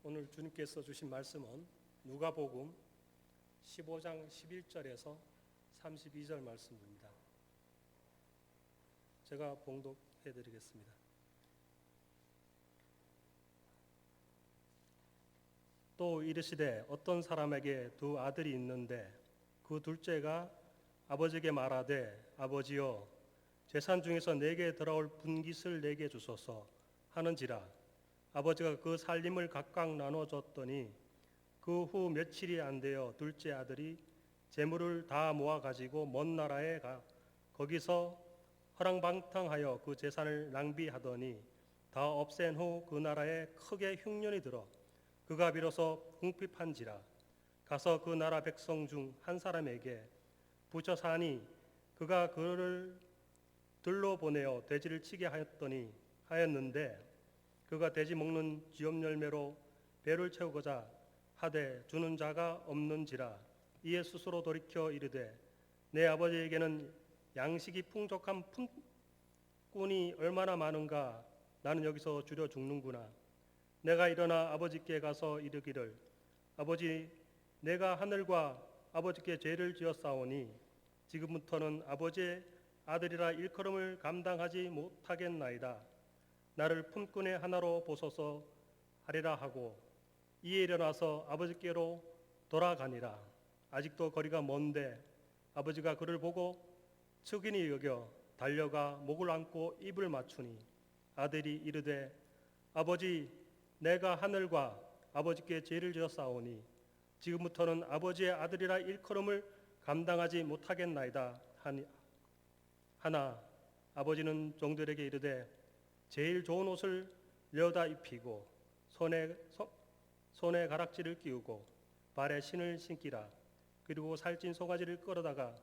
오늘 주님께서 주신 말씀은 누가복음 15장 11절에서 32절 말씀입니다. 제가 봉독해 드리겠습니다. 또 이르시되 어떤 사람에게 두 아들이 있는데 그 둘째가 아버지에게 말하되 아버지여 재산 중에서 내게 돌아올 분깃을 내게 주소서 하는지라 아버지가 그 살림을 각각 나눠줬더니 그 후 며칠이 안 되어 둘째 아들이 재물을 다 모아 가지고 먼 나라에 가 거기서 허랑방탕하여 그 재산을 낭비하더니 다 없앤 후 그 나라에 크게 흉년이 들어 그가 비로소 궁핍한지라 가서 그 나라 백성 중 한 사람에게 부쳐 사니 그가 그를 들로 보내어 돼지를 치게 하였는데 그가 돼지 먹는 쥐염 열매로 배를 채우고자 하되 주는 자가 없는지라 이에 스스로 돌이켜 이르되 내 아버지에게는 양식이 풍족한 꾼이 얼마나 많은가 나는 여기서 주려 죽는구나. 내가 일어나 아버지께 가서 이르기를 아버지 내가 하늘과 아버지께 죄를 지었사오니 지금부터는 아버지의 아들이라 일컬음을 감당하지 못하겠나이다. 나를 품꾼의 하나로 보소서 하리라 하고 이에 일어나서 아버지께로 돌아가니라. 아직도 거리가 먼데 아버지가 그를 보고 측은히 여겨 달려가 목을 안고 입을 맞추니 아들이 이르되 아버지 내가 하늘과 아버지께 죄를 지었사오니 지금부터는 아버지의 아들이라 일컬음을 감당하지 못하겠나이다 하나 아버지는 종들에게 이르되 제일 좋은 옷을 내어다 입히고 손에 가락지를 끼우고 발에 신을 신기라. 그리고 살찐 송아지를 끌어다가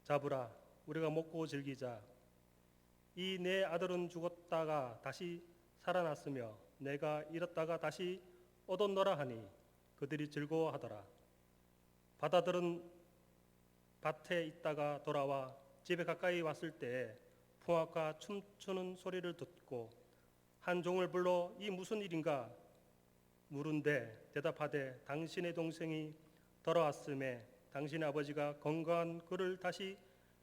잡으라. 우리가 먹고 즐기자. 이 내 아들은 죽었다가 다시 살아났으며 내가 잃었다가 다시 얻었노라 하니 그들이 즐거워하더라. 바다들은 밭에 있다가 돌아와 집에 가까이 왔을 때에 풍악과 춤추는 소리를 듣고 한 종을 불러 이 무슨 일인가 물은데 대답하되 당신의 동생이 돌아왔음에 당신의 아버지가 건강한 그를 다시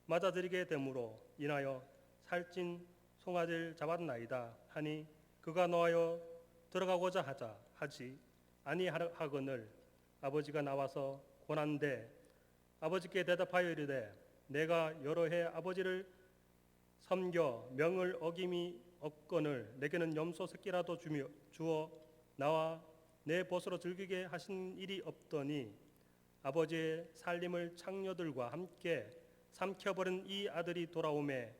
맞아들이게 되므로 인하여 살찐 송아지를 잡았나이다 하니 그가 놓아여 들어가고자 하지 아니하거늘 아버지가 나와서 권한대 아버지께 대답하여 이르되 내가 여러 해 아버지를 섬겨 명을 어김이 없거늘 내게는 염소 새끼라도 주어 나와 내 벗으로 즐기게 하신 일이 없더니 아버지의 살림을 창녀들과 함께 삼켜버린 이 아들이 돌아오매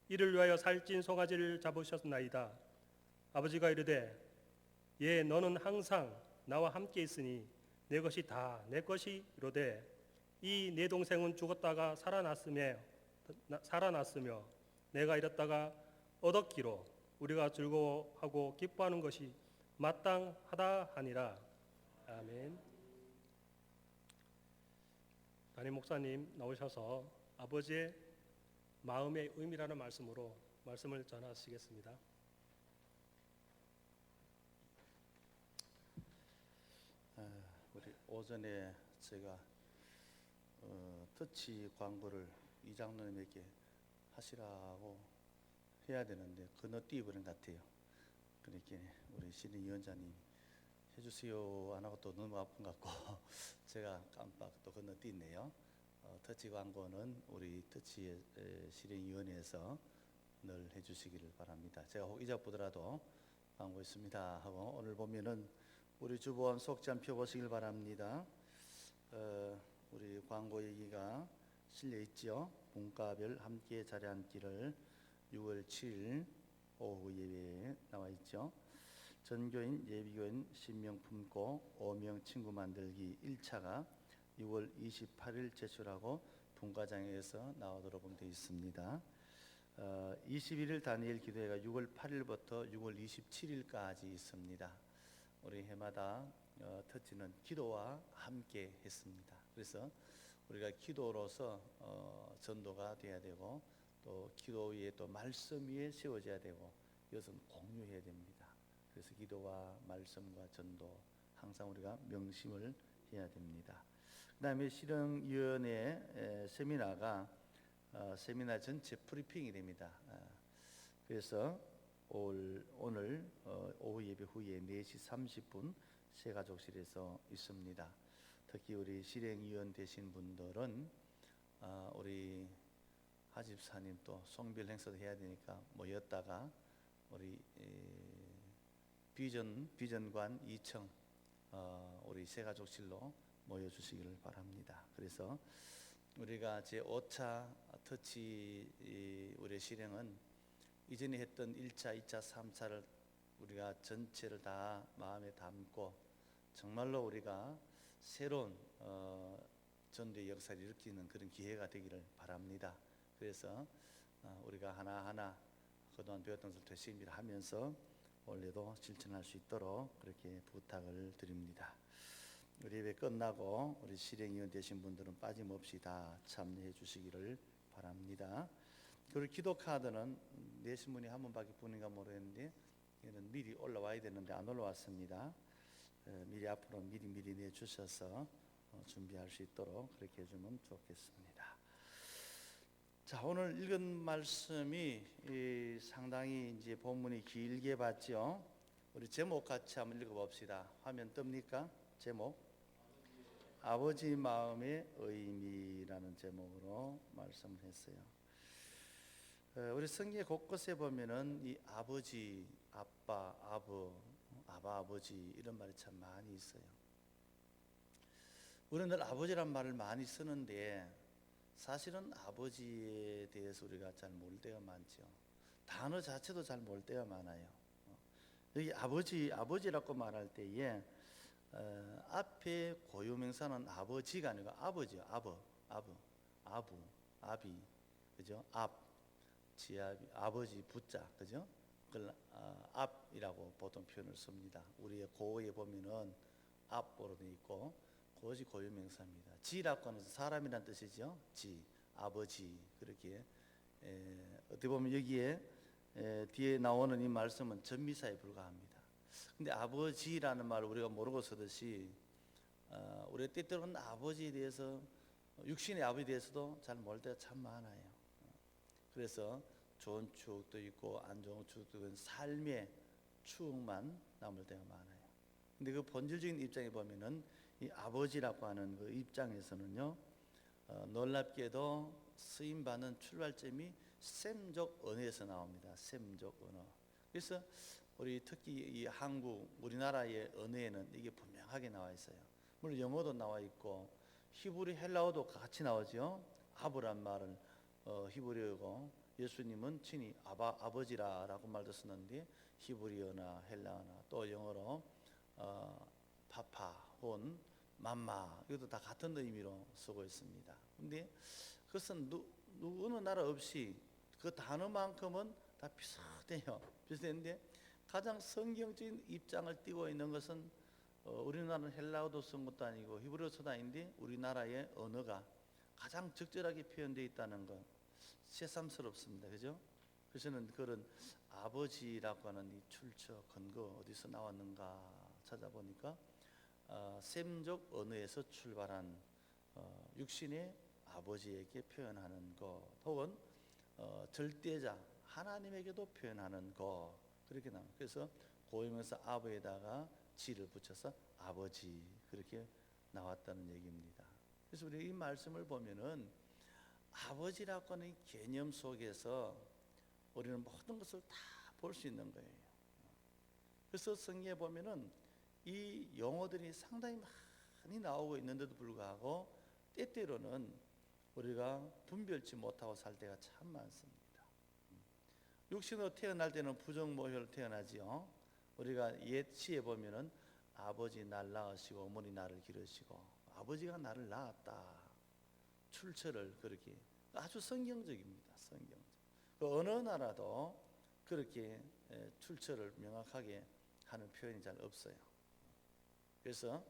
이를 위하여 살찐 송아지를 잡으셨나이다. 아버지가 이르되 예 너는 항상 나와 함께 있으니 내 것이 다 내 것이로되 이 내 동생은 죽었다가 살아났으며 내가 잃었다가 얻었기로 우리가 즐거워하고 기뻐하는 것이 마땅하다 하니라. 아멘. 담임 목사님 나오셔서 아버지의 마음의 의미라는 말씀으로 말씀을 전하시겠습니다. 우리 오전에 제가 터치 광고를 이장로님에게 하시라고 해야 되는데 건너뛰어버린 것 같아요. 그러니까 우리 신임위원장님 해주세요 안 하고 또 너무 아픈 것 같고 제가 깜빡 또 건너뛰었네요. 터치 광고는 우리 터치 실행위원회에서 늘 해주시기를 바랍니다. 제가 혹 잊어보더라도 광고 있습니다 하고 오늘 보면은 우리 주보원 속지 한 펴 보시길 바랍니다. 우리 광고 얘기가 실려 있지요. 분과별 함께 자리 앉기를 6월 7일 오후 예배에 나와 있죠. 전교인 예비교인 신명 품고 5명 친구 만들기 1차가 6월 28일 제출하고 분과장에서 나오도록 되어 있습니다. 21일 다니엘 기도회가 6월 8일부터 6월 27일까지 있습니다. 우리 해마다 터치는 기도와 함께 했습니다. 그래서 우리가 기도로서 전도가 돼야 되고 또 기도 위에 또 말씀 위에 세워져야 되고 이것은 공유해야 됩니다. 그래서 기도와 말씀과 전도 항상 우리가 명심을 해야 됩니다. 그다음에 실행위원회 세미나가 세미나 전체 브리핑이 됩니다. 그래서 오늘 오후 예배 후에 4시 30분 새가족실에서 있습니다. 특히 우리 실행위원 되신 분들은 우리 하집사님 또 송별 행사도 해야 되니까 모였다가 우리 비전관 2층 우리 새가족실로 모여주시기를 바랍니다. 그래서 우리가 제5차 터치 우리 실행은 이전에 했던 1차, 2차, 3차를 우리가 전체를 다 마음에 담고 정말로 우리가 새로운 전도의 역사를 일으키는 그런 기회가 되기를 바랍니다. 그래서 우리가 하나하나 그동안 배웠던 것을 되새김질 하면서 올해도 실천할 수 있도록 그렇게 부탁을 드립니다. 우리 예배 끝나고 우리 실행위원 되신 분들은 빠짐없이 다 참여해 주시기를 바랍니다. 그리고 기도 카드는 내신 분이 한 분밖에 뿐인가 모르겠는데 이는 미리 올라와야 되는데 안 올라왔습니다. 미리 앞으로 미리 내주셔서 준비할 수 있도록 그렇게 해주면 좋겠습니다. 자, 오늘 읽은 말씀이 상당히 이제 본문이 길게 봤죠. 우리 제목 같이 한번 읽어봅시다. 화면 뜹니까? 제목 아버지 마음의 의미라는 제목으로 말씀을 했어요. 우리 성경 곳곳에 보면은 이 아버지, 아빠, 아버지 이런 말이 참 많이 있어요. 우리는 늘 아버지란 말을 많이 쓰는데 사실은 아버지에 대해서 우리가 잘 모를 때가 많죠. 단어 자체도 잘 모를 때가 많아요. 여기 아버지라고 말할 때에 앞에 고유명사는 아버지가 아니고 아버지요. 아비, 그죠? 지아비, 아버지 부자, 그죠? 그걸 앞이라고 보통 표현을 씁니다. 우리의 고어에 보면은 앞으로 돼 있고 그것이 고유명사입니다. 지라고 하는 사람이란 뜻이죠. 아버지. 그렇게 어떻게 보면 여기에 뒤에 나오는 이 말씀은 전미사에 불과합니다. 근데 아버지라는 말을 우리가 모르고 쓰듯이 우리가 때때로는 아버지에 대해서 육신의 아버지에 대해서도 잘 모를 때가 참 많아요. 그래서 좋은 추억도 있고 안 좋은 추억도 있고 삶의 추억만 남을 때가 많아요. 근데 그 본질적인 입장에 보면은 이 아버지라고 하는 그 입장에서는요, 놀랍게도 쓰임 받는 출발점이 셈적 언어에서 나옵니다. 셈적 언어. 그래서 우리 특히 이 우리나라의 언어에는 이게 분명하게 나와 있어요. 물론 영어도 나와 있고 히브리 헬라어도 같이 나오죠. 아브란 말은 히브리어고 예수님은 친히 아버지라라고 말도 쓰는데 히브리어나 헬라어나 또 영어로 파파 혹은 맘마 이것도 다 같은 의미로 쓰고 있습니다. 근데 그것은 어느 나라 없이 그 단어만큼은 다 비슷해요. 비슷한데 가장 성경적인 입장을 띠고 있는 것은 우리나라는 헬라어도 쓴 것도 아니고 히브리어도 아닌데 우리나라의 언어가 가장 적절하게 표현되어 있다는 것 새삼스럽습니다. 그죠? 그래서는 그런 아버지라고 하는 이 출처 근거 어디서 나왔는가 찾아보니까 셈적 언어에서 출발한 육신의 아버지에게 표현하는 것 혹은 절대자 하나님에게도 표현하는 것 그렇게 나옵니다. 그래서 고유명사 아버에다가 지를 붙여서 아버지 그렇게 나왔다는 얘기입니다. 그래서 우리 이 말씀을 보면은 아버지라고 하는 개념 속에서 우리는 모든 것을 다 볼 수 있는 거예요. 그래서 성경에 보면은 이 용어들이 상당히 많이 나오고 있는데도 불구하고 때때로는 우리가 분별치 못하고 살 때가 참 많습니다. 육신으로 태어날 때는 부정모혈로 태어나지요. 우리가 옛 시에 보면은 아버지 날 낳으시고 어머니 나를 기르시고 아버지가 나를 낳았다. 출처를 그렇게 아주 성경적입니다. 성경적. 그 어느 나라도 그렇게 출처를 명확하게 하는 표현이 잘 없어요. 그래서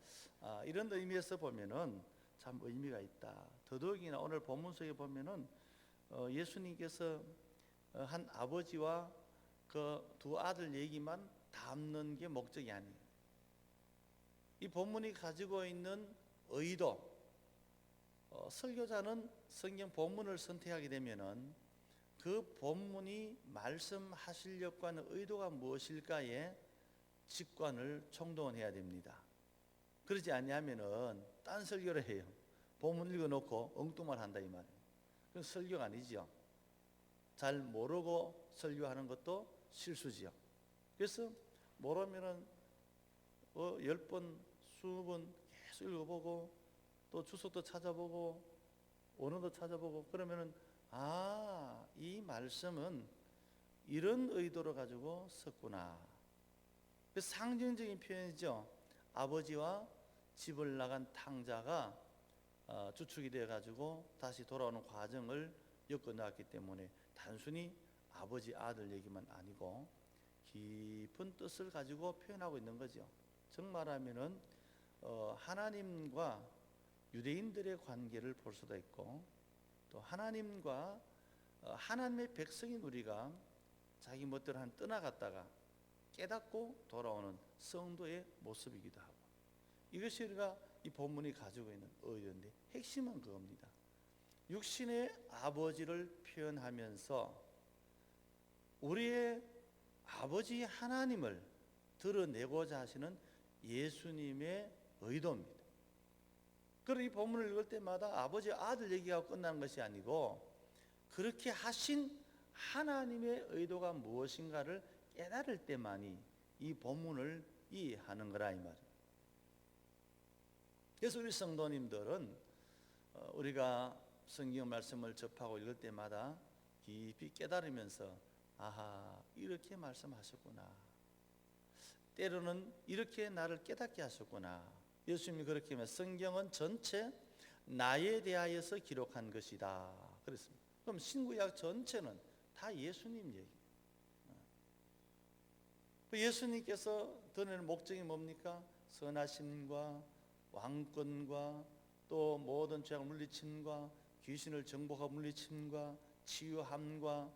이런 의미에서 보면은 참 의미가 있다. 더더욱이나 오늘 본문 속에 보면은 예수님께서 한 아버지와 그 두 아들 얘기만 담는 게 목적이 아니에요. 이 본문이 가지고 있는 의도, 설교자는 성경 본문을 선택하게 되면은 그 본문이 말씀하시려고 하는 의도가 무엇일까에 직관을 총동원해야 됩니다. 그러지 않냐면은 딴 설교를 해요. 본문 읽어놓고 엉뚱말 한다 이 말이에요. 그건 설교가 아니죠. 잘 모르고 설교하는 것도 실수지요. 그래서 모르면은 10번, 20번 계속 읽어보고 또 주석도 찾아보고 원어도 찾아보고 그러면은 이 말씀은 이런 의도를 가지고 썼구나. 그 상징적인 표현이죠. 아버지와 집을 나간 탕자가 주축이 되어 가지고 다시 돌아오는 과정을 엮어놨기 때문에 단순히 아버지 아들 얘기만 아니고 깊은 뜻을 가지고 표현하고 있는 거죠. 정말하면은 하나님과 유대인들의 관계를 볼 수도 있고 또 하나님과 하나님의 백성인 우리가 자기 멋대로 떠나갔다가 깨닫고 돌아오는 성도의 모습이기도 하고, 이것이 우리가 이 본문이 가지고 있는 의도인데 핵심은 그겁니다. 육신의 아버지를 표현하면서 우리의 아버지 하나님을 드러내고자 하시는 예수님의 의도입니다. 그래서 이 본문을 읽을 때마다 아버지 아들 얘기가 끝나는 것이 아니고 그렇게 하신 하나님의 의도가 무엇인가를 깨달을 때만이 이 본문을 이해하는 거라 이 말이에요. 그래서 우리 성도님들은 우리가 성경 말씀을 접하고 읽을 때마다 깊이 깨달으면서 이렇게 말씀하셨구나, 때로는 이렇게 나를 깨닫게 하셨구나. 예수님이 그렇게 하면 성경은 전체 나에 대하여서 기록한 것이다 그랬습니다. 그럼 신구약 전체는 다 예수님 얘기예요. 예수님께서 드러내는 목적이 뭡니까? 선하심과 왕권과 또 모든 죄악을 물리침과 귀신을 정복하고 물리침과 치유함과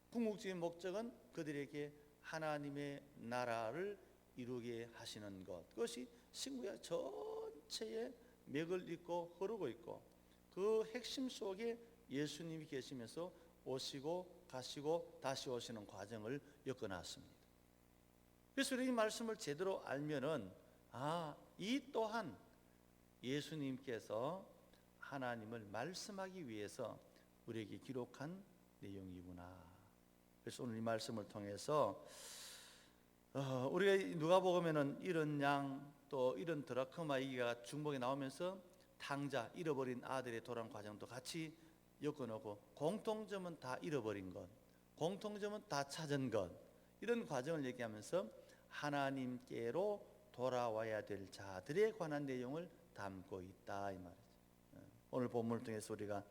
궁극적인 목적은 그들에게 하나님의 나라를 이루게 하시는 것, 그것이 신구약 전체에 맥을 잇고 흐르고 있고 그 핵심 속에 예수님이 계시면서 오시고 가시고 다시 오시는 과정을 엮어놨습니다. 그래서 이 말씀을 제대로 알면은 이 또한 예수님께서 하나님을 말씀하기 위해서 우리에게 기록한 내용이구나. 그래서 오늘 이 말씀을 통해서 우리가 누가복음에는 이런 양 또 이런 드라크마 얘기가 중복에 나오면서 탕자, 잃어버린 아들의 돌아온 과정도 같이 엮어놓고 공통점은 다 잃어버린 것, 공통점은 다 찾은 것, 이런 과정을 얘기하면서 하나님께로 돌아와야 될 자들에 관한 내용을 담고 있다 이 말이죠. 오늘 본문을 통해서 우리가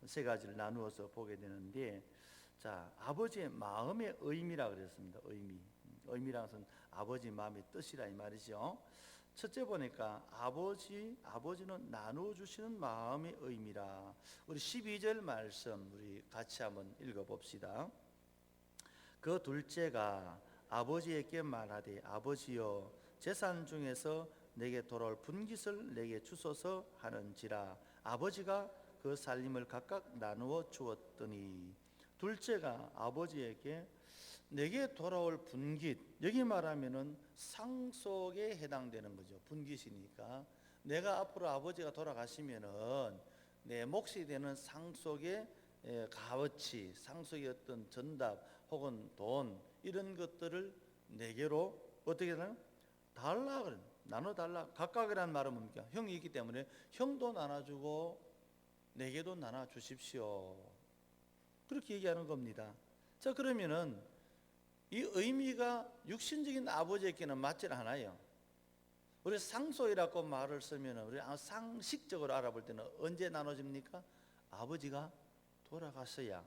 세 가지를 나누어서 보게 되는데, 자, 아버지의 마음의 의미라 그랬습니다. 의미라는 것은 아버지 마음의 뜻이라 이 말이죠. 첫째 보니까 아버지는 나눠주시는 마음의 의미라. 우리 12절 말씀 우리 같이 한번 읽어봅시다. 그 둘째가 아버지에게 말하되 아버지여 재산 중에서 내게 돌아올 분깃을 내게 주소서 하는지라. 아버지가 그 살림을 각각 나누어 주었더니, 둘째가 아버지에게 내게 돌아올 분깃, 여기 말하면은 상속에 해당되는 거죠. 분깃이니까 내가 앞으로 아버지가 돌아가시면은 내 몫이 되는 상속의 값어치, 상속의 어떤 전답 혹은 돈, 이런 것들을 내게로 어떻게 되나? 달라, 나눠달라. 각각이라는 말은 뭡니까? 형이 있기 때문에 형도 나눠주고 내게도 나눠주십시오, 그렇게 얘기하는 겁니다. 자, 그러면은 이 의미가 육신적인 아버지에게는 맞지 않아요. 우리 상속이라고 말을 쓰면 우리 상식적으로 알아볼 때는 언제 나눠집니까? 아버지가 돌아가서야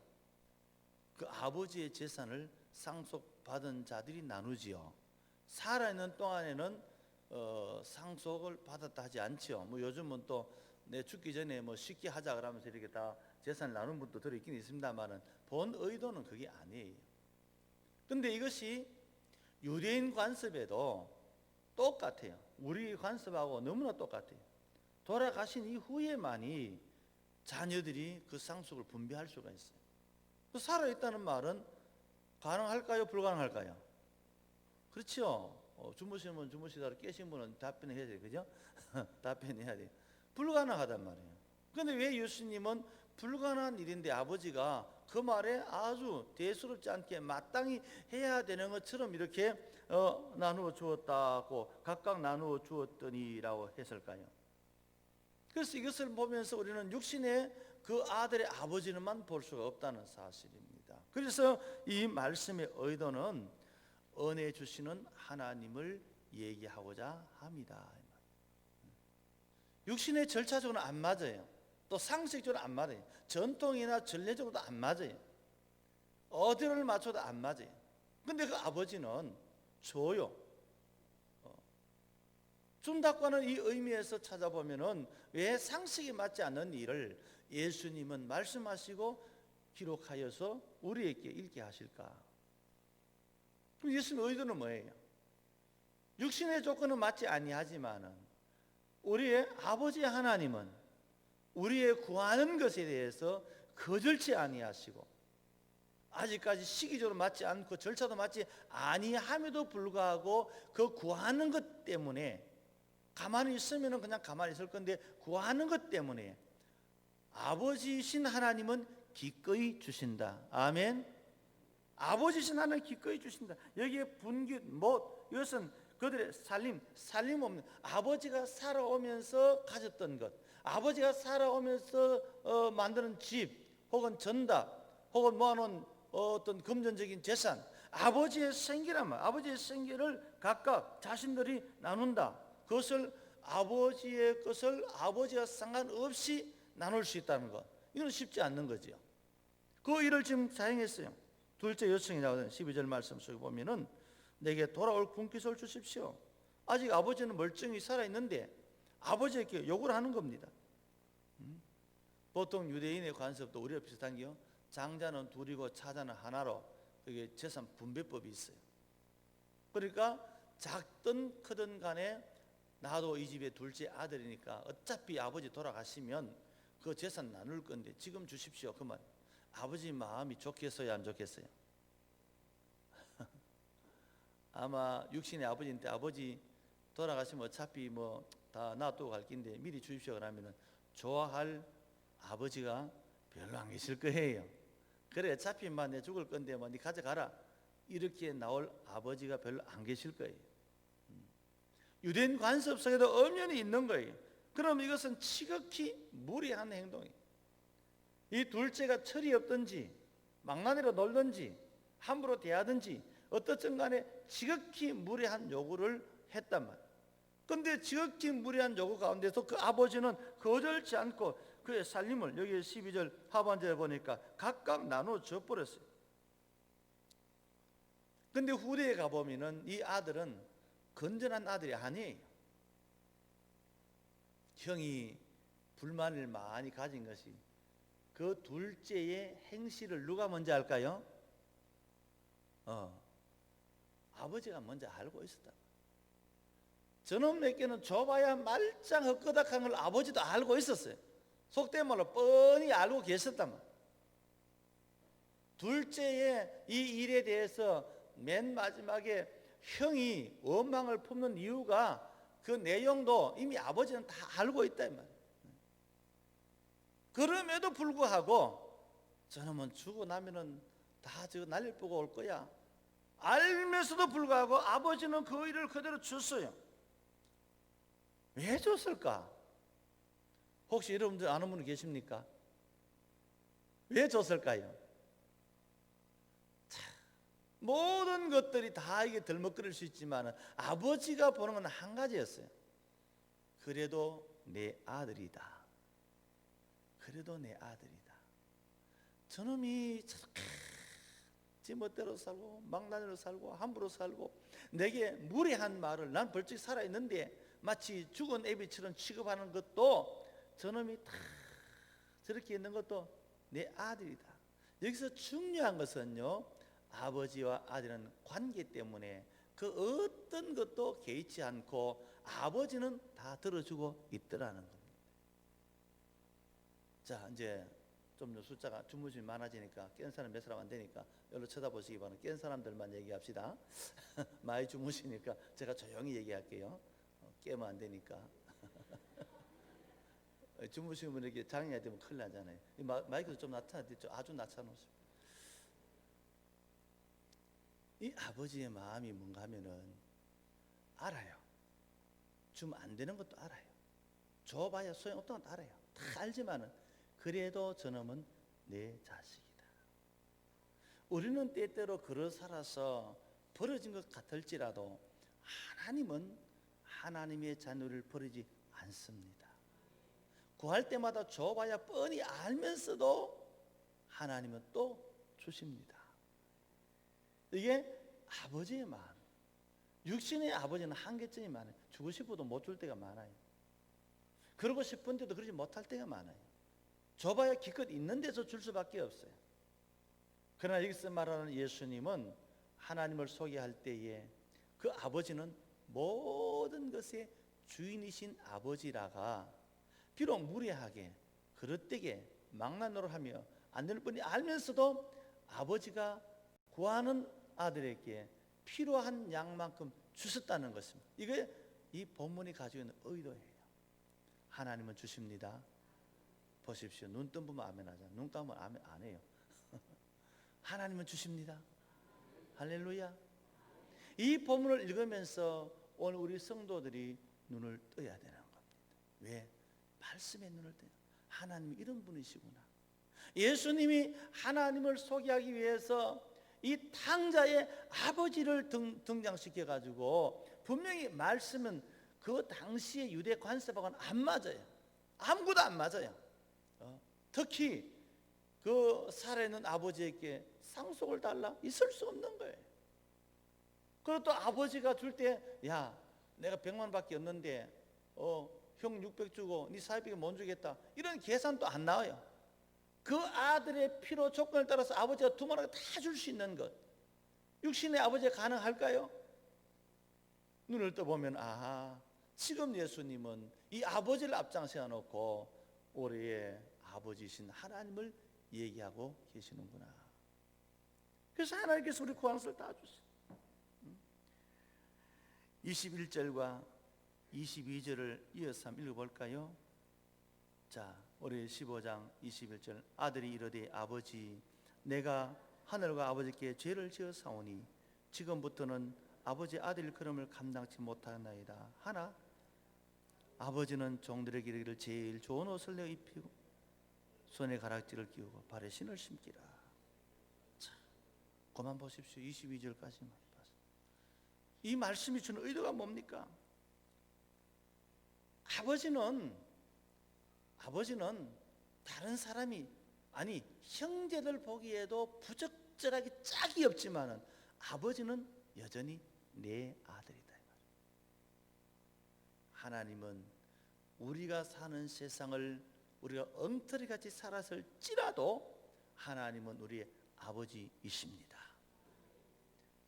그 아버지의 재산을 상속받은 자들이 나누지요. 살아있는 동안에는 상속을 받았다 하지 않지요. 뭐 요즘은 또 내 죽기 전에 뭐 쉽게 하자 그러면서 이렇게 다 재산을 나누는 분도 들어있긴 있습니다만은 본 의도는 그게 아니에요. 근데 이것이 유대인 관습에도 똑같아요. 우리 관습하고 너무나 똑같아요. 돌아가신 이후에만이 자녀들이 그 상속을 분배할 수가 있어요. 살아있다는 말은 가능할까요? 불가능할까요? 그렇죠. 주무시면 주무시다가 깨신 분은 답변해야 돼요. 그죠? 답변해야 돼요. 불가능하단 말이에요. 그런데 왜 예수님은 불가능한 일인데 아버지가 그 말에 아주 대수롭지 않게 마땅히 해야 되는 것처럼 이렇게 나누어 주었다고 각각 나누어 주었더니라고 했을까요? 그래서 이것을 보면서 우리는 육신의 그 아들의 아버지는만 볼 수가 없다는 사실입니다. 그래서 이 말씀의 의도는 은혜 주시는 하나님을 얘기하고자 합니다. 육신의 절차적으로는 안 맞아요. 또 상식적으로 안 맞아요. 전통이나 전례적으로도 안 맞아요. 어디를 맞춰도 안 맞아요. 근데 그 아버지는 줘요. 준다고는 이 의미에서 찾아보면은 왜 상식이 맞지 않는 일을 예수님은 말씀하시고 기록하여서 우리에게 읽게 하실까? 그럼 예수님의 의도는 뭐예요? 육신의 조건은 맞지 아니하지만은 우리의 아버지 하나님은 우리의 구하는 것에 대해서 거절치 아니하시고 아직까지 시기적으로 맞지 않고 절차도 맞지 아니함에도 불구하고 그 구하는 것 때문에 가만히 있으면 그냥 가만히 있을 건데 구하는 것 때문에 아버지이신 하나님은 기꺼이 주신다. 아멘. 아버지이신 하나님은 기꺼이 주신다. 여기에 분깃, 이것은 그들의 살림 없는 아버지가 살아오면서 가졌던 것, 아버지가 살아오면서 만드는 집 혹은 전답 혹은 모아놓은 어떤 금전적인 재산, 아버지의 생기란 말, 아버지의 생기를 각각 자신들이 나눈다. 그것을 아버지의 것을 아버지와 상관없이 나눌 수 있다는 것, 이건 쉽지 않는 거죠. 그 일을 지금 사용했어요. 둘째 요청이 나오는 12절 말씀 속에 보면은 내게 돌아올 군기소를 주십시오. 아직 아버지는 멀쩡히 살아있는데 아버지에게 요구를 하는 겁니다. 보통 유대인의 관습도 우리와 비슷한 게요, 장자는 둘이고 차자는 하나로 그게 재산 분배법이 있어요. 그러니까 작든 크든 간에 나도 이 집의 둘째 아들이니까 어차피 아버지 돌아가시면 그 재산 나눌 건데 지금 주십시오. 그 말. 아버지 마음이 좋겠어요, 안 좋겠어요? 아마 육신의 아버지인데 아버지 돌아가시면 어차피 뭐 다 놔두고 갈 긴데 미리 주십시오 그러면은 좋아할 아버지가 별로 안 계실 거예요. 그래 어차피 내 죽을 건데 네 가져가라 이렇게 나올 아버지가 별로 안 계실 거예요. 유대인 관습 속에도 엄연히 있는 거예요. 그럼 이것은 지극히 무리한 행동이에요. 이 둘째가 철이 없든지 망나니로 놀든지 함부로 대하든지 어떻든 간에 지극히 무례한 요구를 했단 말이에요. 그런데 지극히 무례한 요구 가운데서 그 아버지는 거절치 않고 그의 살림을 여기 12절 하반절에 보니까 각각 나눠 줘버렸어요. 그런데 후대에 가보면은 이 아들은 건전한 아들이 아니에요. 형이 불만을 많이 가진 것이 그 둘째의 행실을 누가 먼저 할까요? 아버지가 먼저 알고 있었다. 저놈에게는 줘봐야 말짱 헛거닥한 걸 아버지도 알고 있었어요. 속된 말로 뻔히 알고 계셨단 말이에요. 둘째의 이 일에 대해서 맨 마지막에 형이 원망을 품는 이유가 그 내용도 이미 아버지는 다 알고 있다 이 말이에요. 그럼에도 불구하고 저놈은 주고 나면은 다 저거 날릴 보고 올 거야 알면서도 불구하고 아버지는 그 일을 그대로 줬어요. 왜 줬을까? 혹시 여러분들 아는 분 계십니까? 왜 줬을까요? 모든 것들이 다 이게 덜먹거릴 수 있지만 아버지가 보는 건 한 가지였어요. 그래도 내 아들이다. 그래도 내 아들이다. 저놈이 지 멋대로 살고 망나니로 살고 함부로 살고 내게 무례한 말을 난 벌써 살아있는데 마치 죽은 애비처럼 취급하는 것도 저놈이 다 저렇게 있는 것도 내 아들이다. 여기서 중요한 것은요, 아버지와 아들은 관계 때문에 그 어떤 것도 개의치 않고 아버지는 다 들어주고 있더라는 겁니다. 자, 이제 좀 더 숫자가 주무심이 많아지니까 깬 사람 몇 사람 안 되니까 여기로 쳐다보시기 바랍니다. 깬 사람들만 얘기합시다. 많이 주무시니까 제가 조용히 얘기할게요. 깨면 안 되니까. 주무시면 이렇게 장애가 되면 큰일 나잖아요. 마이크도 좀 낮춰놨죠. 아주 낮춰놓으십시오. 이 아버지의 마음이 뭔가 하면은 알아요. 주면 안 되는 것도 알아요. 줘봐야 소용없다는 것도 알아요. 다 알지만은 그래도 저놈은 내 자식이다. 우리는 때때로 그러 살아서 버려진 것 같을지라도 하나님은 하나님의 자녀를 버리지 않습니다. 구할 때마다 줘봐야 뻔히 알면서도 하나님은 또 주십니다. 이게 아버지의 마음. 육신의 아버지는 한계점이 많아요. 주고 싶어도 못 줄 때가 많아요. 그러고 싶은데도 그러지 못할 때가 많아요. 줘봐야 기껏 있는 데서 줄 수밖에 없어요. 그러나 여기서 말하는 예수님은 하나님을 소개할 때에 그 아버지는 모든 것의 주인이신 아버지라가 비록 무례하게 그릇되게 망나노릇하며 안 되는 뻔히 알면서도 아버지가 구하는 아들에게 필요한 양만큼 주셨다는 것입니다. 이게 이 본문이 가지고 있는 의도예요. 하나님은 주십니다. 보십시오. 눈 뜬 분만 아멘 하자. 눈 감으면 아멘 안 해요. 하나님은 주십니다. 할렐루야. 이 본문을 읽으면서 오늘 우리 성도들이 눈을 떠야 되는 겁니다. 왜? 말씀에 눈을 떠요. 하나님이 이런 분이시구나. 예수님이 하나님을 소개하기 위해서 이 탕자의 아버지를 등장시켜 가지고 분명히 말씀은 그 당시의 유대 관습하고는 안 맞아요. 아무것도 안 맞아요. 특히 그 살아있는 아버지에게 상속을 달라? 있을 수 없는 거예요. 그리고 또 아버지가 줄 때, 야, 내가 100만 밖에 없는데 형 600 주고 네 사회비가 못 주겠다, 이런 계산도 안 나와요. 그 아들의 필요 조건을 따라서 아버지가 두 마리가 다 줄 수 있는 것, 육신의 아버지가 가능할까요? 눈을 떠보면 지금 예수님은 이 아버지를 앞장세워 놓고 우리의 아버지이신 하나님을 얘기하고 계시는구나. 그래서 하나님께서 우리 구하는 것을 다 주세요. 21절과 22절을 이어서 한번 읽어볼까요? 자, 우리 15장 21절. 아들이 이르되 아버지, 내가 하늘과 아버지께 죄를 지었사오니 지금부터는 아버지 아들 걸음을 감당치 못하나이다 하나, 아버지는 종들에게 이르기를 제일 좋은 옷을 내어 입히고 손에 가락지를 끼우고 발에 신을 신기라. 자, 그만 보십시오. 22절까지만. 이 말씀이 주는 의도가 뭡니까? 아버지는 다른 사람이, 아니 형제들 보기에도 부적절하게 짝이 없지만은 아버지는 여전히 내 아들이다. 하나님은 우리가 사는 세상을 우리가 엉터리같이 살았을지라도 하나님은 우리의 아버지이십니다.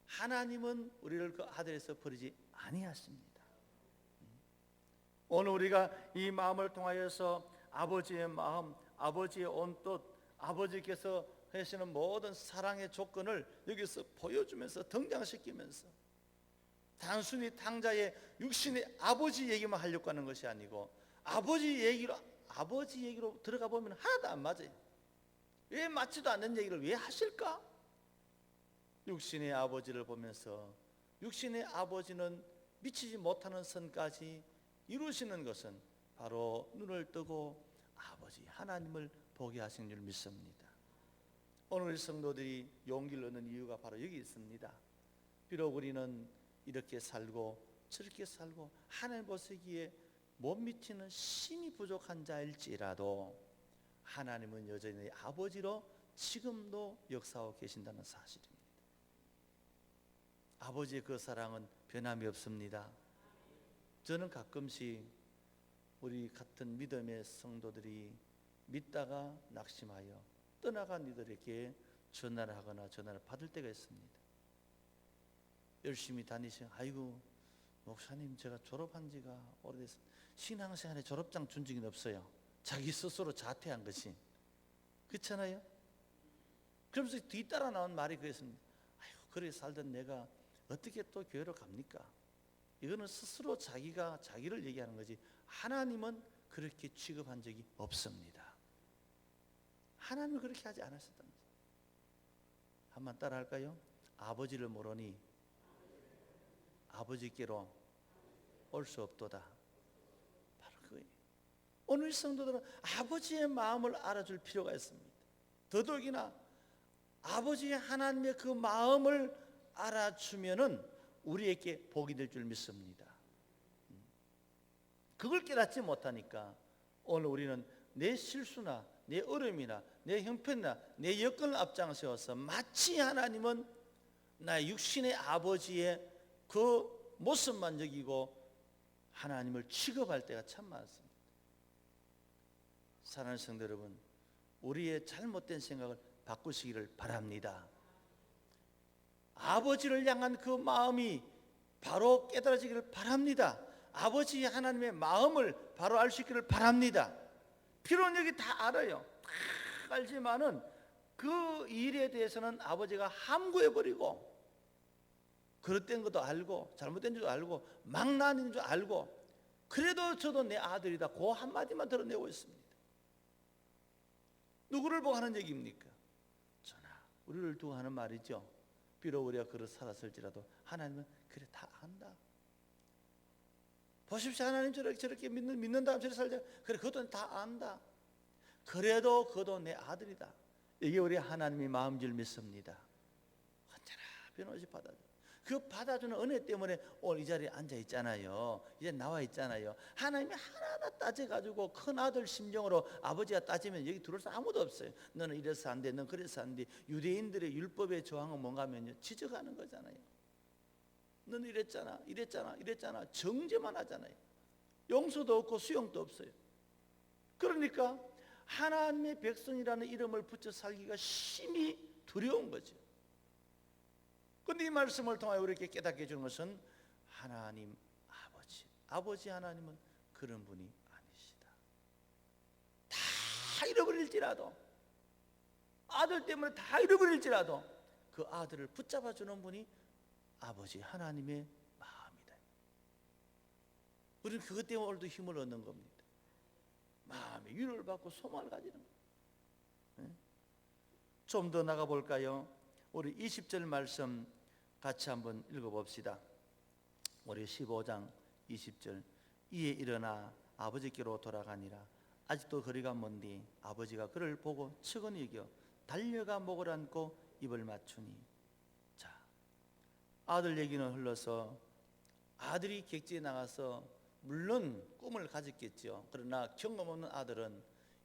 하나님은 우리를 그 아들에서 버리지 아니하십니다. 오늘 우리가 이 마음을 통하여서 아버지의 마음, 아버지의 온뜻, 아버지께서 하시는 모든 사랑의 조건을 여기서 보여주면서 등장시키면서 단순히 탕자의 육신의 아버지 얘기만 하려고 하는 것이 아니고 아버지 얘기로 들어가 보면 하나도 안 맞아요. 왜 맞지도 않는 얘기를 왜 하실까? 육신의 아버지를 보면서 육신의 아버지는 미치지 못하는 선까지 이루시는 것은 바로 눈을 뜨고 아버지 하나님을 보게 하신 줄 믿습니다. 오늘 성도들이 용기를 얻는 이유가 바로 여기 있습니다. 비록 우리는 이렇게 살고 저렇게 살고 하나님 보시기에 못 미치는 심히 부족한 자일지라도 하나님은 여전히 아버지로 지금도 역사하고 계신다는 사실입니다. 아버지의 그 사랑은 변함이 없습니다. 저는 가끔씩 우리 같은 믿음의 성도들이 믿다가 낙심하여 떠나간 이들에게 전화를 하거나 전화를 받을 때가 있습니다. 열심히 다니셔. 아이고 목사님 제가 졸업한 지가 오래됐어요. 신앙생활에 졸업장 준 적은 없어요. 자기 스스로 자퇴한 것이. 그렇잖아요. 그러면서 뒤따라 나온 말이 그랬습니다. 아이고 그렇게 살던 내가 어떻게 또 교회로 갑니까? 이거는 스스로 자기가 자기를 얘기하는 거지, 하나님은 그렇게 취급한 적이 없습니다. 하나님은 그렇게 하지 않았었다는 거죠. 한번 따라 할까요? 아버지를 모르니 아버지께로 올 수 없도다. 바로 그거예요. 오늘 성도들은 아버지의 마음을 알아줄 필요가 있습니다. 더더욱이나 아버지의 하나님의 그 마음을 알아주면은 우리에게 복이 될 줄 믿습니다. 그걸 깨닫지 못하니까 오늘 우리는 내 실수나 내 어려움이나 내 형편이나 내 여건을 앞장세워서 마치 하나님은 나의 육신의 아버지의 그 모습만 여기고 하나님을 취급할 때가 참 많습니다. 사랑하는 성도 여러분, 우리의 잘못된 생각을 바꾸시기를 바랍니다. 아버지를 향한 그 마음이 바로 깨달아지기를 바랍니다. 아버지 하나님의 마음을 바로 알 수 있기를 바랍니다. 필요는 여기 다 알아요. 다 알지만은 그 일에 대해서는 아버지가 함구해버리고, 그릇된 것도 알고 잘못된 줄도 알고 망나닌 줄 알고, 그래도 저도 내 아들이다 그 한마디만 드러내고 있습니다. 누구를 보고 하는 얘기입니까? 저나 우리를 두고 하는 말이죠. 비록 우리가 그렇게 살았을지라도 하나님은 그래 다 안다. 보십시오, 하나님 저렇게 믿는 다음 저렇게 살자. 그래 그것도 다 안다. 그래도 그것도 내 아들이다. 이게 우리 하나님의 마음인 줄 믿습니다. 언제나 변호시 받아줘. 그 받아주는 은혜 때문에 오늘 이 자리에 앉아 있잖아요. 이제 나와 있잖아요. 하나님이 하나하나 따져가지고 큰 아들 심정으로 아버지가 따지면 여기 들어올 사람 아무도 없어요. 너는 이래서 안 돼, 너는 그래서 안 돼. 유대인들의 율법의 조항은 뭔가 하면요, 지적하는 거잖아요. 너는 이랬잖아 정죄만 하잖아요. 용서도 없고 수용도 없어요. 그러니까 하나님의 백성이라는 이름을 붙여 살기가 심히 두려운 거죠. 그런데 이 말씀을 통하여 우리에게 깨닫게 해주는 것은 하나님 아버지 하나님은 그런 분이 아니시다. 다 잃어버릴지라도, 아들 때문에 다 잃어버릴지라도 그 아들을 붙잡아주는 분이 아버지 하나님의 마음이다. 우리는 그것 때문에 오늘도 힘을 얻는 겁니다. 마음의 위로를 받고 소망을 가지는 거예요. 좀 더 나가 볼까요? 우리 20절 말씀 같이 한번 읽어봅시다. 우리 15장 20절. 이에 일어나 아버지께로 돌아가니라. 아직도 거리가 먼디 아버지가 그를 보고 측은히 여겨 달려가 목을 안고 입을 맞추니. 자, 아들 얘기는 흘러서 아들이 객지에 나가서 물론 꿈을 가졌겠죠. 그러나 경험 없는 아들은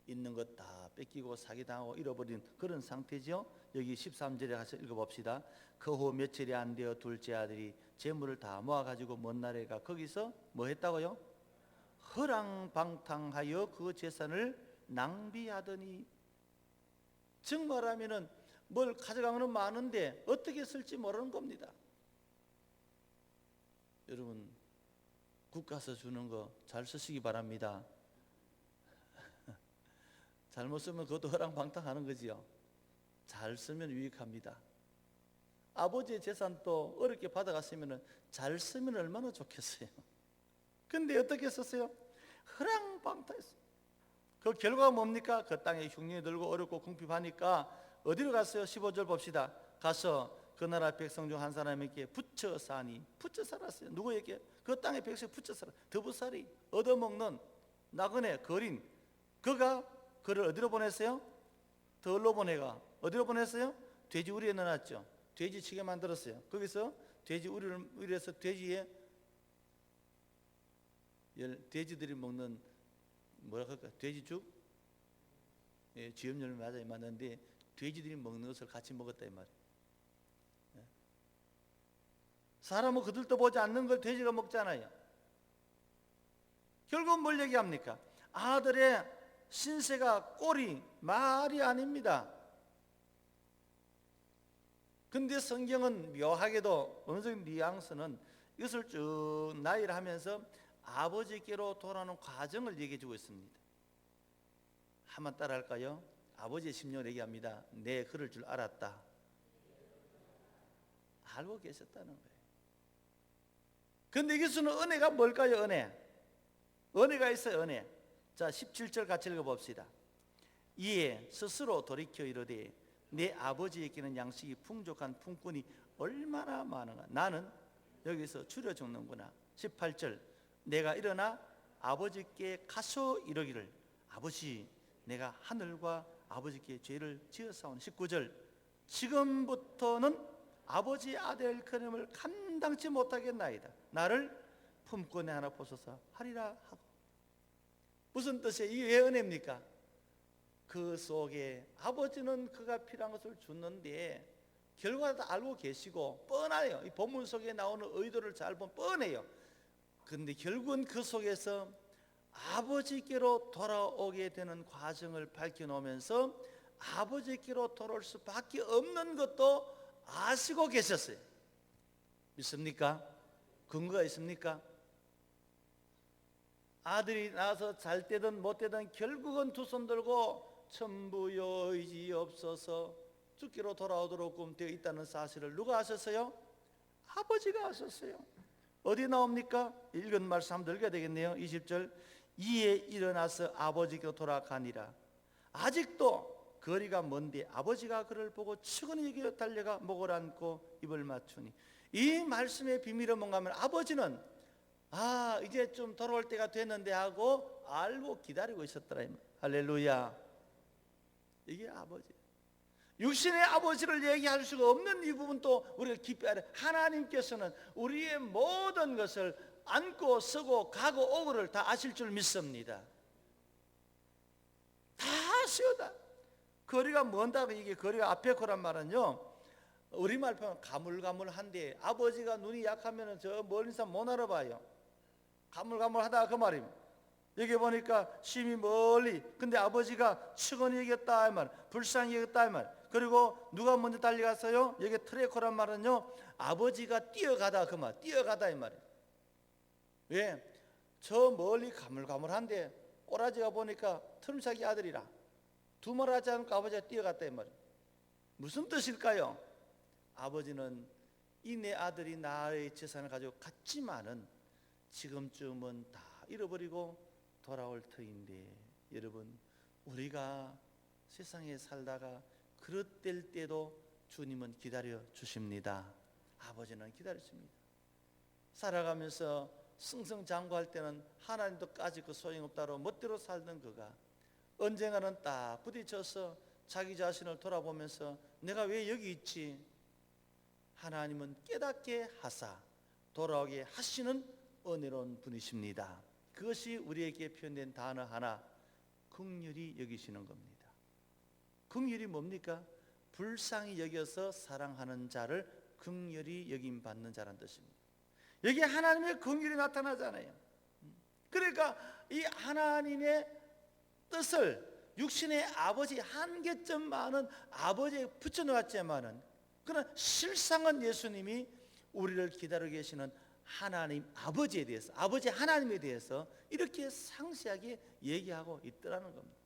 있는 것 다 뺏기고 사기당하고 잃어버린 그런 상태죠. 여기 13절에 가서 읽어봅시다. 그 후 며칠이 안 되어 둘째 아들이 재물을 다 모아가지고 먼 나라에 가 거기서 뭐 했다고요? 허랑방탕하여 그 재산을 낭비하더니. 정말하면은 뭘 가져간 건 많은데 어떻게 쓸지 모르는 겁니다. 여러분, 국 가서 주는 거 잘 쓰시기 바랍니다. 잘못 쓰면 그것도 허랑방탕하는 거지요. 잘 쓰면 유익합니다. 아버지의 재산도 어렵게 받아갔으면 잘 쓰면 얼마나 좋겠어요. 근데 어떻게 썼어요? 허랑방탕했어요. 그 결과가 뭡니까? 그 땅에 흉년이 들고 어렵고 궁핍하니까 어디로 갔어요? 15절 봅시다. 가서 그 나라 백성 중 한 사람에게 붙여 사니. 붙여 살았어요. 누구에게? 그 땅의 백성이 붙여 살아. 더부살이 얻어먹는 나그네 거린, 그가 그를 어디로 보냈어요? 덜로 보내가 어디로 보냈어요? 돼지 우리에 넣어놨죠. 돼지 치게 만들었어요. 거기서 돼지 우리에서 돼지들이 먹는 뭐라 할까? 돼지죽? 예, 쥐염열매 맞아요. 맞는데 돼지들이 먹는 것을 같이 먹었다 이 말이에요. 예? 사람은 그들도 보지 않는 걸 돼지가 먹잖아요. 결국 뭘 얘기합니까? 아들의 신세가 꼴이 말이 아닙니다. 근데 성경은 묘하게도 어느 정도 뉘앙스는 이것을 쭉 나열을 하면서 아버지께로 돌아오는 과정을 얘기해 주고 있습니다. 한번 따라 할까요? 아버지의 심령을 얘기합니다. 내 그럴 줄 알았다. 알고 계셨다는 거예요. 근데 여기서는 은혜가 뭘까요? 은혜가 있어요. 은혜. 자, 17절 같이 읽어봅시다. 이에 스스로 돌이켜 이르되 내 아버지에게는 양식이 풍족한 품꾼이 얼마나 많은가. 나는 여기서 줄여 적는구나. 18절 내가 일어나 아버지께 가서 이르기를 아버지 내가 하늘과 아버지께 죄를 지었사오니. 19절 지금부터는 아버지 아들 그름을 감당치 못하겠나이다. 나를 품꾼에 하나 보소서 하리라 하고. 무슨 뜻이에요? 이게 왜 은혜입니까? 그 속에 아버지는 그가 필요한 것을 주는데 결과도 알고 계시고 뻔해요. 이 본문 속에 나오는 의도를 잘 보면 뻔해요. 그런데 결국은 그 속에서 아버지께로 돌아오게 되는 과정을 밝혀놓으면서 아버지께로 돌아올 수밖에 없는 것도 아시고 계셨어요. 믿습니까? 근거가 있습니까? 아들이 나와서 잘 때든 못 때든 결국은 두 손 들고 천부여 의지없어서 죽기로 돌아오도록 꿈되어 있다는 사실을 누가 아셨어요? 아버지가 아셨어요. 어디 나옵니까? 읽은 말씀 한번 읽어야 되겠네요. 20절 이에 일어나서 아버지께로 돌아가니라. 아직도 거리가 먼데 아버지가 그를 보고 측은히 여겨 달려가 목을 안고 입을 맞추니. 이 말씀의 비밀은 뭔가 하면 아버지는 이제 좀 돌아올 때가 됐는데 하고 알고 기다리고 있었더라. 할렐루야. 이게 아버지. 육신의 아버지를 얘기할 수가 없는 이 부분도 우리가 깊이 알아야 돼. 하나님께서는 우리의 모든 것을 안고 서고 가고 오고를 다 아실 줄 믿습니다. 다 아시오다. 거리가 먼다고. 이게 거리가 앞에 거란 말은요, 우리말 표현 가물가물한데 아버지가 눈이 약하면 저 멀리서 못 알아봐요. 가물가물하다 그 말입니다. 여기 보니까 심히 멀리, 근데 아버지가 측은히 여겼다 이 말, 불쌍히 여겼다 이 말. 그리고 누가 먼저 달려갔어요? 여기 트레코란 말은요, 아버지가 뛰어가다 그 말, 뛰어가다 이 말이에요. 왜? 저 멀리 가물가물한데 꼬라지가 보니까 틈사기 아들이라 두말하지 않고 아버지가 뛰어갔다 이 말이에요. 무슨 뜻일까요? 아버지는 이 내 아들이 나의 재산을 가지고 갔지만은 지금쯤은 다 잃어버리고 돌아올 터인데, 여러분 우리가 세상에 살다가 그릇될 때도 주님은 기다려 주십니다. 아버지는 기다리십니다. 살아가면서 승승장구할 때는 하나님도 까짓 그 소용없다로 멋대로 살던 그가 언젠가는 딱 부딪혀서 자기 자신을 돌아보면서 내가 왜 여기 있지? 하나님은 깨닫게 하사 돌아오게 하시는 은혜로운 분이십니다. 그것이 우리에게 표현된 단어 하나, 긍휼히 여기시는 겁니다. 긍휼이 뭡니까? 불쌍히 여겨서 사랑하는 자를 긍휼히 여김 받는 자라는 뜻입니다. 여기 하나님의 긍휼이 나타나잖아요. 그러니까 이 하나님의 뜻을 육신의 아버지 한계점 많은 아버지에 붙여놓았지만은, 그러나 실상은 예수님이 우리를 기다리고 계시는 하나님 아버지에 대해서, 아버지 하나님에 대해서 이렇게 상세하게 얘기하고 있더라는 겁니다.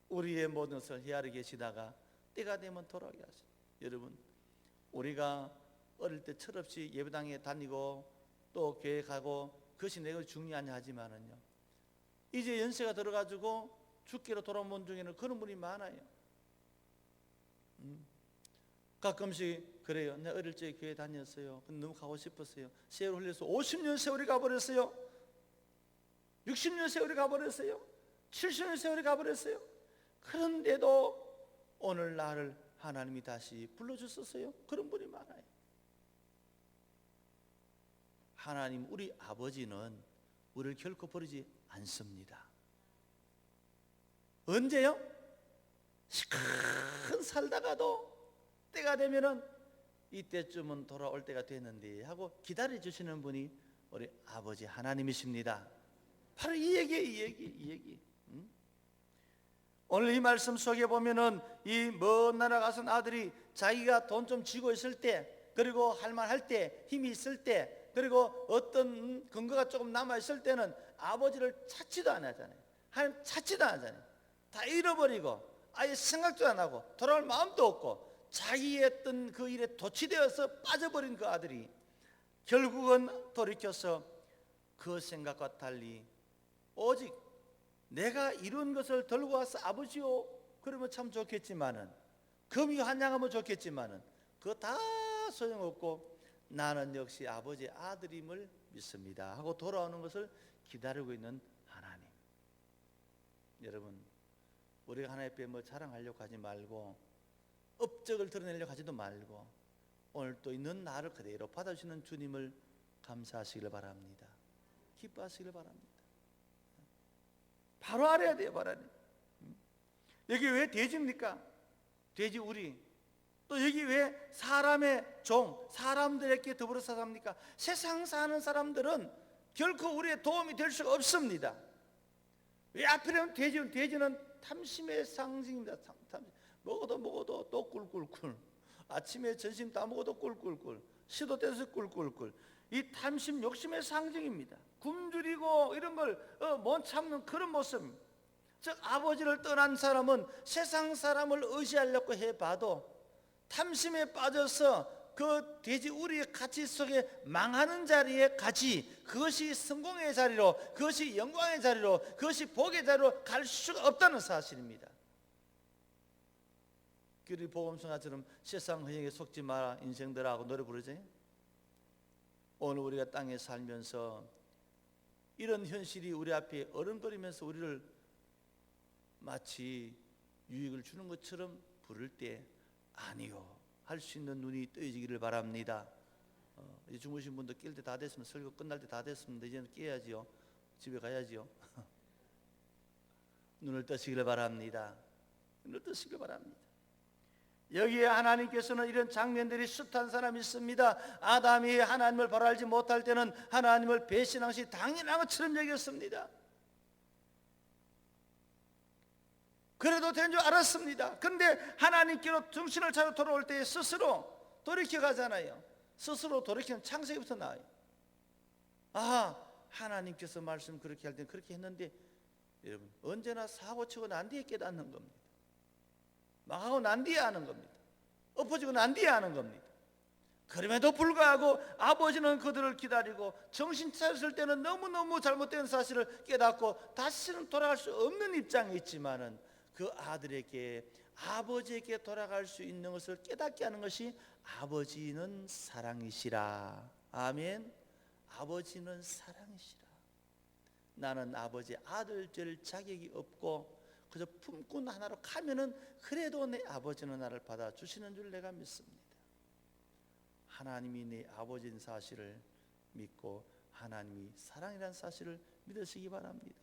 우리의 모든 것을 헤아려 계시다가 때가 되면 돌아오게 하시죠. 여러분, 우리가 어릴 때 철없이 예배당에 다니고 또 교회 가고 그것이 내가 중요하냐 하지만은요, 이제 연세가 들어가지고 죽기로 돌아온 분 중에는 그런 분이 많아요. 가끔씩 그래요. 내가 어릴 적에 교회 다녔어요. 근데 너무 가고 싶었어요. 세월 흘려서 50년 세월이 가버렸어요. 60년 세월이 가버렸어요. 70년 세월이 가버렸어요. 그런데도 오늘 나를 하나님이 다시 불러주셨어요. 그런 분이 많아요. 하나님, 우리 아버지는 우리를 결코 버리지 않습니다. 언제요? 시큰 살다가도 때가 되면은 이때쯤은 돌아올 때가 됐는데 하고 기다려 주시는 분이 우리 아버지 하나님이십니다. 바로 이 얘기. 오늘 이 말씀 속에 보면은 이 먼 나라 가선 아들이 자기가 돈 좀 쥐고 있을 때, 그리고 할만할 때, 힘이 있을 때, 그리고 어떤 근거가 조금 남아 있을 때는 아버지를 찾지도 안 하잖아요. 하나님 찾지도 안 하잖아요. 다 잃어버리고 아예 생각도 안 하고 돌아올 마음도 없고 자기의 어떤 그 일에 도취되어서 빠져버린 그 아들이 결국은 돌이켜서 그 생각과 달리 오직 내가 이룬 것을 들고 와서 아버지요 그러면 참 좋겠지만은, 금이 환영하면 좋겠지만은 그거 다 소용없고 나는 역시 아버지의 아들임을 믿습니다 하고 돌아오는 것을 기다리고 있는 하나님. 여러분, 우리가 하나님 앞에 뭐 자랑하려고 하지 말고 업적을 드러내려고 하지도 말고 오늘 또 있는 나를 그대로 받아주시는 주님을 감사하시기를 바랍니다. 기뻐하시기를 바랍니다. 바로 알아야 돼요. 바로 알아야 돼요. 여기 왜 돼지입니까? 돼지 우리. 또 여기 왜 사람의 종, 사람들에게 더불어서 삽니까? 세상 사는 사람들은 결코 우리의 도움이 될 수가 없습니다. 왜 하필이면 돼지는 탐심의 상징입니다. 먹어도 또 꿀꿀꿀. 아침에 점심 다 먹어도 꿀꿀꿀. 시도 때서 꿀꿀꿀. 이 탐심 욕심의 상징입니다. 굶주리고 이런 걸 못 참는 그런 모습. 즉 아버지를 떠난 사람은 세상 사람을 의지하려고 해봐도 탐심에 빠져서 그 돼지 우리의 가치 속에 망하는 자리에 가치, 그것이 성공의 자리로, 그것이 영광의 자리로, 그것이 복의 자리로 갈 수가 없다는 사실입니다. 우리 복음성가처럼 세상 흥행에 속지 마라 인생들하고 노래 부르지. 오늘 우리가 땅에 살면서 이런 현실이 우리 앞에 어른거리면서 우리를 마치 유익을 주는 것처럼 부를 때 아니요 할 수 있는 눈이 떠지기를 바랍니다. 이제 주무신 분도 깰 때 다 됐으면, 설교 끝날 때 다 됐습니다. 이제는 깨야지요. 집에 가야지요. 눈을 뜨시기를 바랍니다. 눈을 뜨시기를 바랍니다. 여기에 하나님께서는 이런 장면들이 숱한 사람이 있습니다. 아담이 하나님을 바로 알지 못할 때는 하나님을 배신한 것이 당연한 것처럼 여겼습니다. 그래도 된 줄 알았습니다. 근데 하나님께로 정신을 차려 돌아올 때 스스로 돌이켜 가잖아요. 스스로 돌이키는 창세기부터 나와요. 하나님께서 말씀 그렇게 할 때는 그렇게 했는데, 여러분 언제나 사고치고 난 뒤에 깨닫는 겁니다. 망하고 난 뒤에 하는 겁니다. 엎어지고 난 뒤에 하는 겁니다. 그럼에도 불구하고 아버지는 그들을 기다리고 정신 차렸을 때는 너무너무 잘못된 사실을 깨닫고 다시는 돌아갈 수 없는 입장에 있지만은 그 아들에게, 아버지에게 돌아갈 수 있는 것을 깨닫게 하는 것이 아버지는 사랑이시라. 아멘. 아버지는 사랑이시라. 나는 아버지 아들 될 자격이 없고 그저 품꾼 하나로 가면은 그래도 내 아버지는 나를 받아주시는 줄 내가 믿습니다. 하나님이 내 아버지인 사실을 믿고 하나님이 사랑이라는 사실을 믿으시기 바랍니다.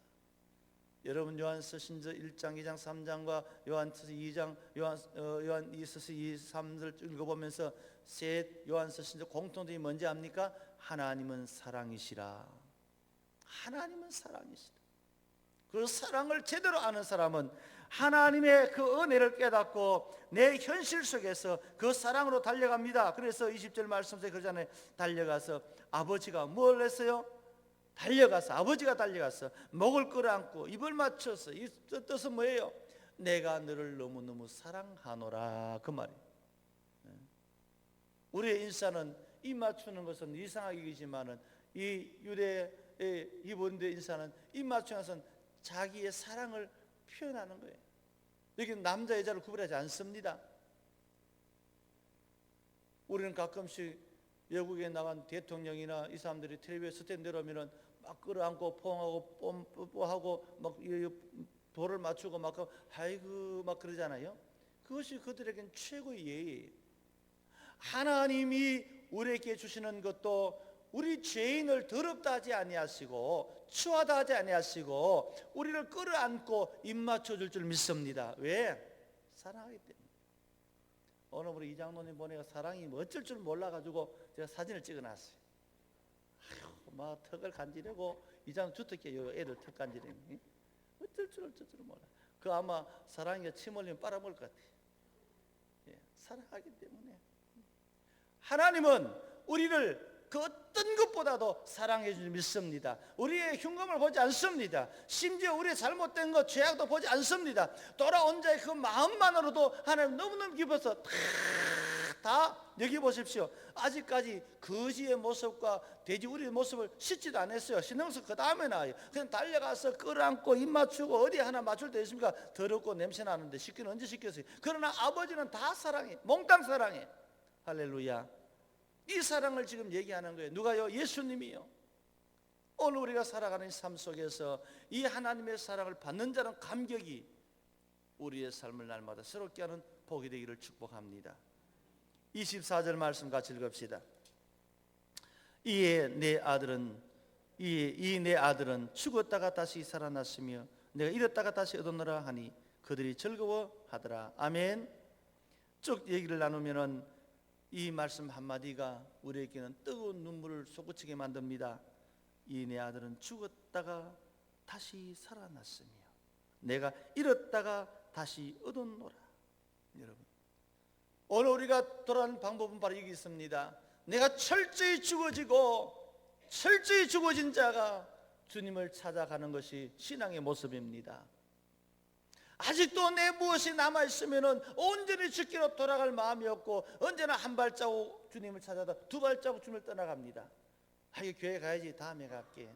여러분 요한서 신저 1장, 2장, 3장과 요한서 2장, 요한이서서 2, 3을 읽어보면서 셋 요한서 신저 공통점이 뭔지 압니까? 하나님은 사랑이시라. 하나님은 사랑이시라. 그 사랑을 제대로 아는 사람은 하나님의 그 은혜를 깨닫고 내 현실 속에서 그 사랑으로 달려갑니다. 그래서 20절 말씀 속에 그러잖아요. 달려가서 아버지가 뭘 했어요? 달려가서, 아버지가 달려가서 목을 끌어안고 입을 맞춰서, 이 뜻은 뭐예요? 내가 너를 너무너무 사랑하노라, 그 말이에요. 우리의 인사는 입 맞추는 것은 이상하게 여기지만은 이 유대의 이브리인의 인사는 입 맞추는 것은 자기의 사랑을 표현하는 거예요. 여기는 남자 여자를 구분하지 않습니다. 우리는 가끔씩 외국에 나간 대통령이나 이 사람들이 텔레비에 스탠드 내려오면은 막 끌어안고 포옹하고 뽀뽀하고 막 볼을 맞추고 막 아이고 막 그러잖아요. 그것이 그들에겐 최고의 예의예요. 하나님이 우리에게 주시는 것도 우리 죄인을 더럽다 하지 아니하시고 추하다 하지 아니하시고 우리를 끌어안고 입 맞춰줄 줄 믿습니다. 왜? 사랑하기 때문에. 오늘 우리 이장로님 보니까 사랑이 뭐 어쩔 줄 몰라가지고 제가 사진을 찍어놨어요. 아휴, 막 턱을 간지르고 이장 주특기예요. 애들 턱 간지르니 어쩔 줄 몰라. 그 아마 사랑에 침 흘리면 빨아먹을 것 같아요. 예, 사랑하기 때문에. 하나님은 우리를 그 어떤 것보다도 사랑해 줄 믿습니다. 우리의 흉감을 보지 않습니다. 심지어 우리의 잘못된 것, 죄악도 보지 않습니다. 돌아온 자의 그 마음만으로도 하나님 너무너무 기뻐서 다 여기 보십시오. 아직까지 거지의 모습과 돼지 우리의 모습을 씻지도 않았어요. 씻는 그 다음에 나와요. 그냥 달려가서 끌어안고 입 맞추고 어디 하나 맞출 때 있습니까? 더럽고 냄새 나는데 씻기는 언제 씻겠어요? 그러나 아버지는 다 사랑해. 몽땅 사랑해. 할렐루야. 이 사랑을 지금 얘기하는 거예요. 누가요? 예수님이요. 오늘 우리가 살아가는 삶 속에서 이 하나님의 사랑을 받는 자는 감격이 우리의 삶을 날마다 새롭게 하는 복이 되기를 축복합니다. 24절 말씀 같이 읽읍시다. 이에 내 아들은 죽었다가 다시 살아났으며 내가 잃었다가 다시 얻었노라 하니 그들이 즐거워하더라. 아멘. 쭉 얘기를 나누면은 이 말씀 한마디가 우리에게는 뜨거운 눈물을 솟구치게 만듭니다. 이 내 아들은 죽었다가 다시 살아났으며 내가 잃었다가 다시 얻었노라. 여러분, 오늘 우리가 돌아가는 방법은 바로 여기 있습니다. 내가 철저히 죽어진 자가 주님을 찾아가는 것이 신앙의 모습입니다. 아직도 내 무엇이 남아있으면 온전히 죽기로 돌아갈 마음이 없고 언제나 한 발자국 주님을 찾아다 두 발자국 주님을 떠나갑니다. 이거 교회 가야지, 다음에 갈게.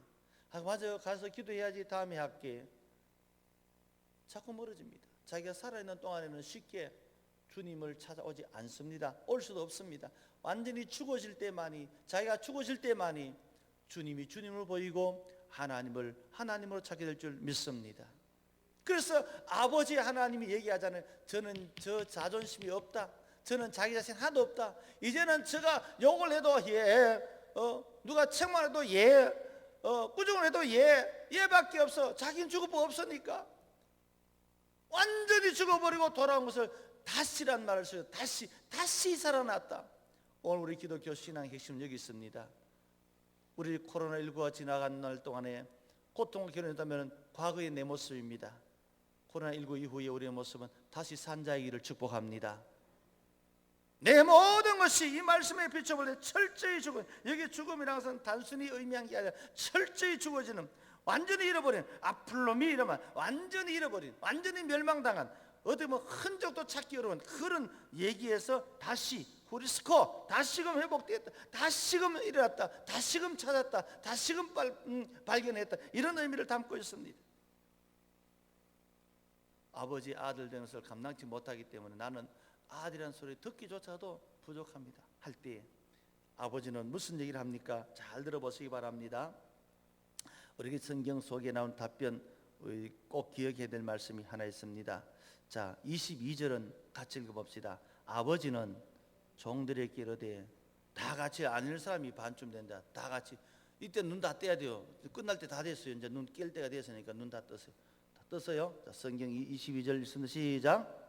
맞아요, 가서 기도해야지, 다음에 할게. 자꾸 멀어집니다. 자기가 살아있는 동안에는 쉽게 주님을 찾아오지 않습니다. 올 수도 없습니다. 완전히 죽어질 때만이, 자기가 죽어질 때만이 주님이 주님을 보이고 하나님으로 찾게 될 줄 믿습니다. 그래서 아버지 하나님이 얘기하잖아요. 저는 저 자존심이 없다. 저는 자기 자신 하나도 없다. 이제는 제가 욕을 해도 누가 책망해도 꾸중을 해도 얘밖에 없어. 자기는 죽을 법 없으니까. 완전히 죽어버리고 돌아온 것을 다시란 말을 써요. 다시 살아났다. 오늘 우리 기독교 신앙의 핵심은 여기 있습니다. 우리 코로나19가 지나간 날 동안에 고통을 견딘다면 과거의 내 모습입니다. 코로나19 이후에 우리의 모습은 다시 산 자이기를 축복합니다. 내 모든 것이 이 말씀에 비춰볼 때 철저히 죽어. 여기 죽음이라는 것은 단순히 의미한 게 아니라 철저히 죽어지는, 완전히 잃어버린, 아플롬이 이러면 완전히 잃어버린, 완전히 멸망당한, 어디 뭐 흔적도 찾기 어려운 그런 얘기에서 다시 후리스코, 다시금 회복되었다, 다시금 일어났다, 다시금 찾았다, 다시금 발견했다, 이런 의미를 담고 있습니다. 아버지 아들 되는 것을 감당치 못하기 때문에 나는 아들이라는 소리 듣기조차도 부족합니다 할 때 아버지는 무슨 얘기를 합니까? 잘 들어보시기 바랍니다. 우리 성경 속에 나온 답변 꼭 기억해야 될 말씀이 하나 있습니다. 자, 22절은 같이 읽어봅시다. 아버지는 종들에게 이르되, 다 같이 아닐 사람이 반쯤 된다. 다 같이 이때 눈 다 떼야 돼요. 끝날 때 다 됐어요. 이제 눈 깰 때가 됐으니까 눈 다 떴어요. 다 떴어요. 자, 성경 22절 읽습니다. 시작.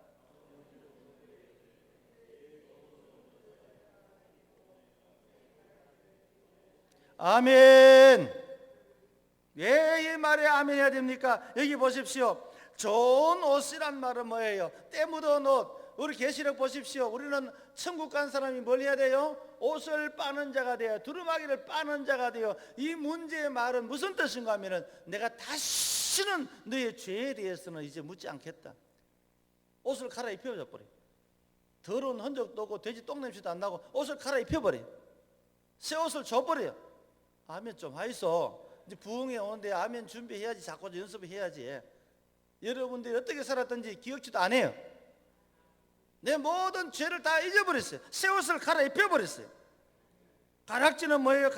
아멘. 왜 이 말에 아멘 해야 됩니까? 여기 보십시오. 좋은 옷이란 말은 뭐예요? 때 묻은 옷. 우리 계시록 보십시오. 우리는 천국 간 사람이 뭘 해야 돼요? 옷을 빠는 자가 돼요. 두루마기를 빠는 자가 돼요. 이 문제의 말은 무슨 뜻인가 하면은 내가 다시는 너의 죄에 대해서는 이제 묻지 않겠다. 옷을 갈아입혀져 버려. 더러운 흔적도 없고 돼지 똥냄새도 안 나고 옷을 갈아입혀버려. 새 옷을 줘버려요. 아멘 좀 하이소. 이제 부흥회 오는데 아멘 준비해야지. 자꾸 연습해야지. 여러분들이 어떻게 살았던지 기억지도 안 해요. 내 모든 죄를 다 잊어버렸어요. 새 옷을 갈아입혀버렸어요. 가락지는 뭐예요?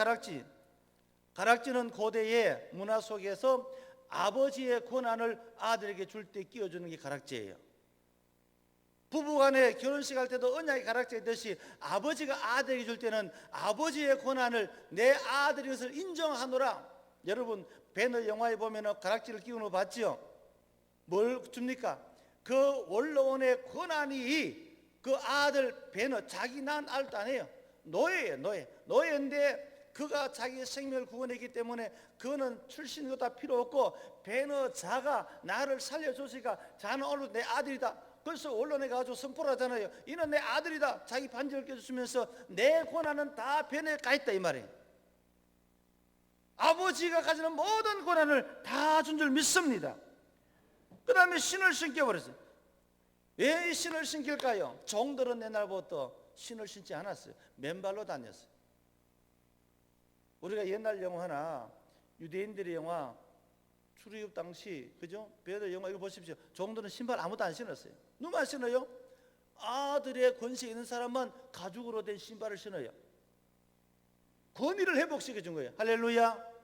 가락지는 고대의 문화 속에서 아버지의 권한을 아들에게 줄 때 끼워주는 게 가락지예요. 부부간에 결혼식 할 때도 언약의 가락지 있듯이 아버지가 아들에게 줄 때는 아버지의 권한을 내 아들인 것을 인정하노라. 여러분 배너 영화에 보면 가락지를 끼우는 거 봤죠? 뭘 줍니까? 그 원로원의 권한이 그 아들 배너, 자기 낳은 아들도 아니에요. 노예예요. 노예인데 그가 자기의 생명을 구원했기 때문에 그는 출신도 다 필요 없고 배너 자가 나를 살려줬으니까 자는 오늘 내 아들이다. 그래서 언론에 가서 선포를 하잖아요. 이는 내 아들이다. 자기 반지를 껴주면서 내 권한은 다 배너에 가 있다 이 말이에요. 아버지가 가지는 모든 권한을 다 준 줄 믿습니다. 그 다음에 신을 신겨버렸어요. 왜 이 신을 신길까요? 종들은 옛날부터 신을 신지 않았어요. 맨발로 다녔어요. 우리가 옛날 영화 하나, 유대인들의 영화 출애굽 당시, 그죠? 베드로 영화 이거 보십시오. 종들은 신발 아무도 안 신었어요. 누구만 신어요? 아들의 권세 있는 사람만 가죽으로 된 신발을 신어요. 권위를 회복시켜 준 거예요. 할렐루야.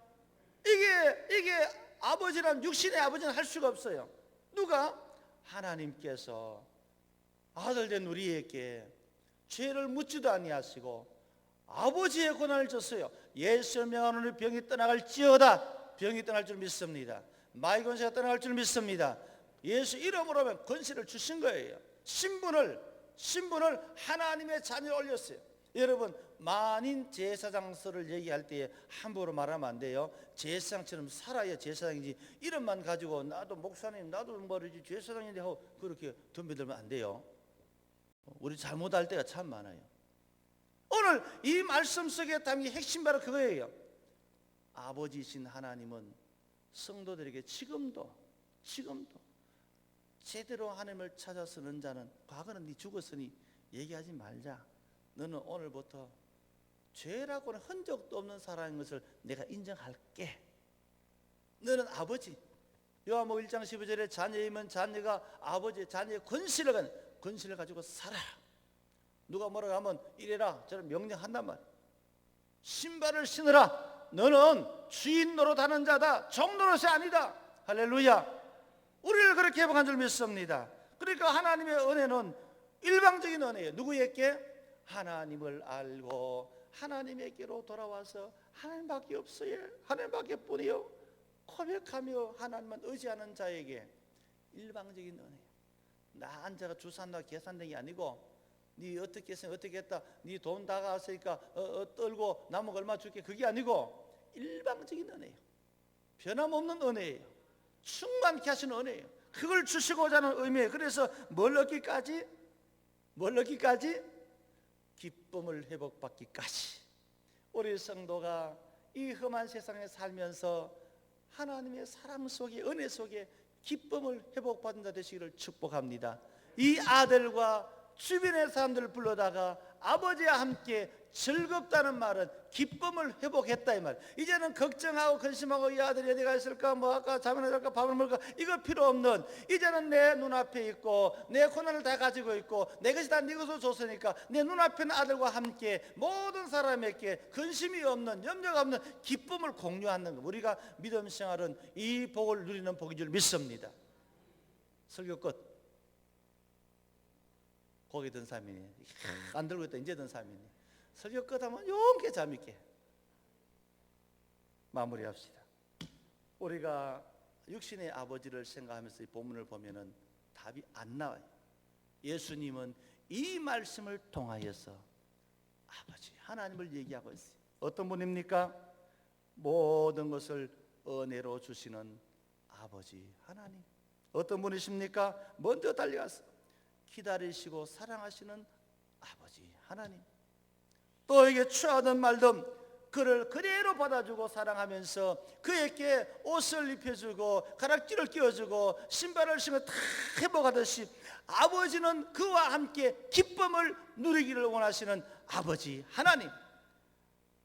이게 아버지란, 육신의 아버지는 할 수가 없어요. 누가? 하나님께서 아들 된 우리에게 죄를 묻지도 아니하시고 아버지의 권한을 줬어요. 예수를 명하노니 병이 떠나갈지어다. 병이 떠날 줄 믿습니다. 마귀 권세가 떠나갈 줄 믿습니다. 예수 이름으로 하면 권세를 주신 거예요. 신분을 하나님의 자녀에 올렸어요. 여러분, 만인 제사장서를 얘기할 때에 함부로 말하면 안 돼요. 제사장처럼 살아야 제사장이지 이름만 가지고 나도 목사님 나도 모르지 제사장인데 하고 그렇게 덤벼들면 안 돼요. 우리 잘못할 때가 참 많아요. 오늘 이 말씀 속에 담긴 핵심 바로 그거예요. 아버지이신 하나님은 성도들에게 지금도 제대로 하나님을 찾아 쓰는 자는 과거는 네 죽었으니 얘기하지 말자. 너는 오늘부터 죄라고는 흔적도 없는 사람인 것을 내가 인정할게. 너는 아버지. 요한복음 1장 15절에 자녀이면 자녀가 아버지 자녀의 권세를 가지고 살아. 누가 뭐라고 하면 이래라 저는 명령한단 말이야. 신발을 신으라. 너는 주인 노릇하는 자다. 종 노릇이 아니다. 할렐루야. 우리를 그렇게 회복한 줄 믿습니다. 그러니까 하나님의 은혜는 일방적인 은혜예요. 누구에게? 하나님을 알고 하나님에게로 돌아와서 하나님밖에 없어요. 하나님밖에 뿐이요. 고백하며 하나님만 의지하는 자에게 일방적인 은혜예요. 나 앉아가 주산다 계산된 게 아니고 네 어떻게 했으면 어떻게 했다 네 돈 다 가왔으니까 떨고 남은 거 얼마 줄게 그게 아니고 일방적인 은혜예요. 변함없는 은혜예요. 충만케 하시는 은혜예요. 그걸 주시고자 하는 의미예요. 그래서 뭘 얻기까지? 기쁨을 회복받기까지. 우리 성도가 이 험한 세상에 살면서 하나님의 사랑 속에 은혜 속에 기쁨을 회복받은 자 되시기를 축복합니다. 이 아들과 주변의 사람들을 불러다가 아버지와 함께 즐겁다는 말은 기쁨을 회복했다 이 말. 이제는 걱정하고 근심하고 이 아들이 어디가 있을까 뭐 할까 잠을 잘까 밥을 먹을까 이거 필요 없는, 이제는 내 눈앞에 있고 내 고난을 다 가지고 있고 내 것이 다 네 것으로 줬으니까 내 눈앞에 있는 아들과 함께 모든 사람에게 근심이 없는 염려가 없는 기쁨을 공유하는 것. 우리가 믿음 생활은 이 복을 누리는 복인 줄 믿습니다. 설교 끝. 고개 든 사람이네. 안 들고 있다 이제 든 사람이네. 설교 끝하면 용케 재밌게 마무리합시다. 우리가 육신의 아버지를 생각하면서 이 본문을 보면은 답이 안 나와요. 예수님은 이 말씀을 통하여서 아버지 하나님을 얘기하고 있어요. 어떤 분입니까? 모든 것을 은혜로 주시는 아버지 하나님. 어떤 분이십니까? 먼저 달려가서 기다리시고 사랑하시는 아버지 하나님. 너에게 취하든 말든 그를 그대로 받아주고 사랑하면서 그에게 옷을 입혀주고 가락지를 끼워주고 신발을 신고 다 회복하듯이 아버지는 그와 함께 기쁨을 누리기를 원하시는 아버지 하나님.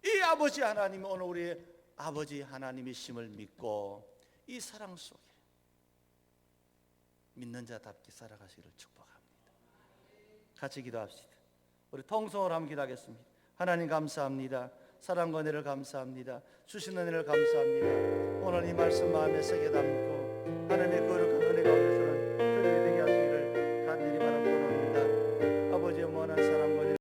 이 아버지 하나님이 오늘 우리의 아버지 하나님이심을 믿고 이 사랑 속에 믿는 자답게 살아가시기를 축복합니다. 같이 기도합시다. 우리 통성으로 한번 기도하겠습니다. 하나님 감사합니다. 사랑과 은혜를 감사합니다. 주신 은혜를 감사합니다. 오늘 이 말씀 마음에 새겨 담고 하나님의 그